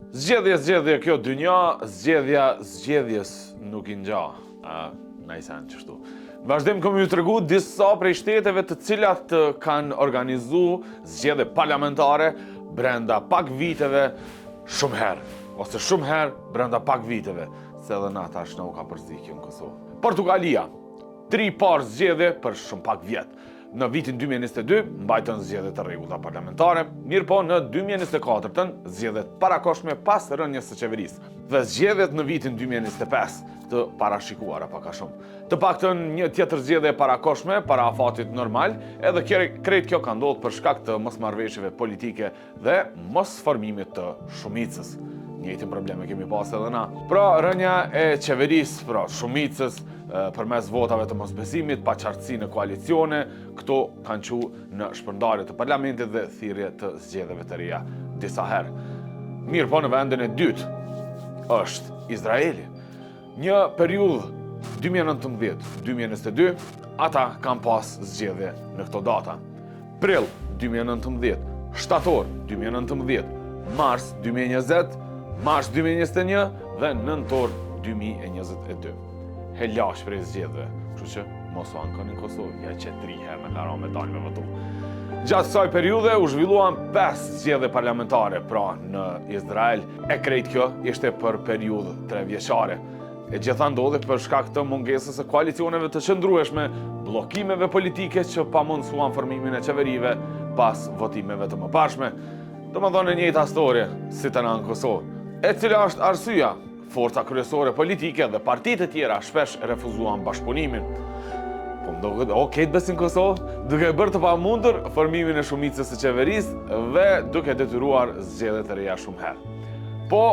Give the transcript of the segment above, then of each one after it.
Zgjedhje kjo dynja, zgjedhjes nuk i ngja. Najsen qështu. Vazhdim këmë ju të regu disa prej shteteve të cilat kanë organizu zgjedhje parlamentare brenda pak viteve shumë herë. Ose shumë herë brenda pak viteve. Se edhe na tash në u ka përzikjo në Kosovë. Portugalia, 3 parë zgjedhje për shumë pak vjetë. Në vitin 2022 mbajtën zgjedhjet të rregullta parlamentare, mirë po në 2024 zgjedhjet parakoshme pas rënies së qeverisë dhe zgjedhjet në vitin 2025 të parashikuara pak a shumë. Të paktën një tjetër zgjedhje parakoshme para afatit normal, edhe krejt kjo ka ndodhur për shkak të mosmarrëveshjeve politike dhe mos formimit të shumicës. Njëjtin probleme kemi pas edhe na. Pra rënja e qeverisë, pra shumicës, përmes votave të mosbesimit, pa qartësi në koalicione, këto kanë qu në shpërndarje të parlamentit dhe thirrje të zgjedhjeve të reja disa herë. Mirë po në vendin e dytë është Izraeli. Një periudhë 2019-2022, ata kanë pas zgjedhje në këto data. Prill 2019, shtator 2019, mars 2020, mars 2021 dhe nëntor 2022. Helash prej zgjedhjeve, kështu që mos u ankoni në Kosovë, ja që 3 herë në karo me dalë me votu. Gjatë kësaj periudhe u zhvilluan 5 zgjedhje parlamentare, pra në Izrael, e krejt kjo ishte për periudhë 3 vjeçare. E gjitha ndodhi për shkak të mungesës së koalicioneve të qëndrueshme, bllokimeve politike që pamundsuan formimin e qeverive pas votimeve të mëparshme. Domethënë e njëjta histori si të na në Kosovë, e cila është arsyeja. Forca kryesore politike dhe partitë e tjera shpesh refuzuan bashkëpunimin. Po më duket, ketë besin Kosovë, duke bërë të pamundur formimin e shumicës së qeverisë dhe duke detyruar zgjedhje të reja shumë herë. Po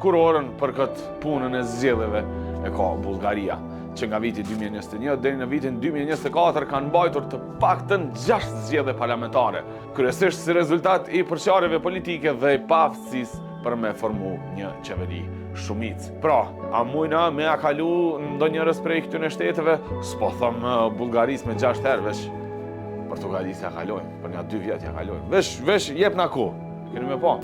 kurorën për këtë punën e zgjedhjeve e ka Bullgaria, që nga viti 2021 deri në vitin 2024 kanë mbajtur të paktën 6 zgjedhje parlamentare, kryesisht si rezultat i përqarjeve politike dhe i paaftësisë për me formu një qeveri shumicë. Pra, a mujna me a kalu ndonjërës prej këtyne shteteve? S'po thëmë Bullgarisë me 6 herë, veç Portugalisë ja kalojnë, për një 2 vjetë ja kalojnë. Veç jep na kohë, keni me po.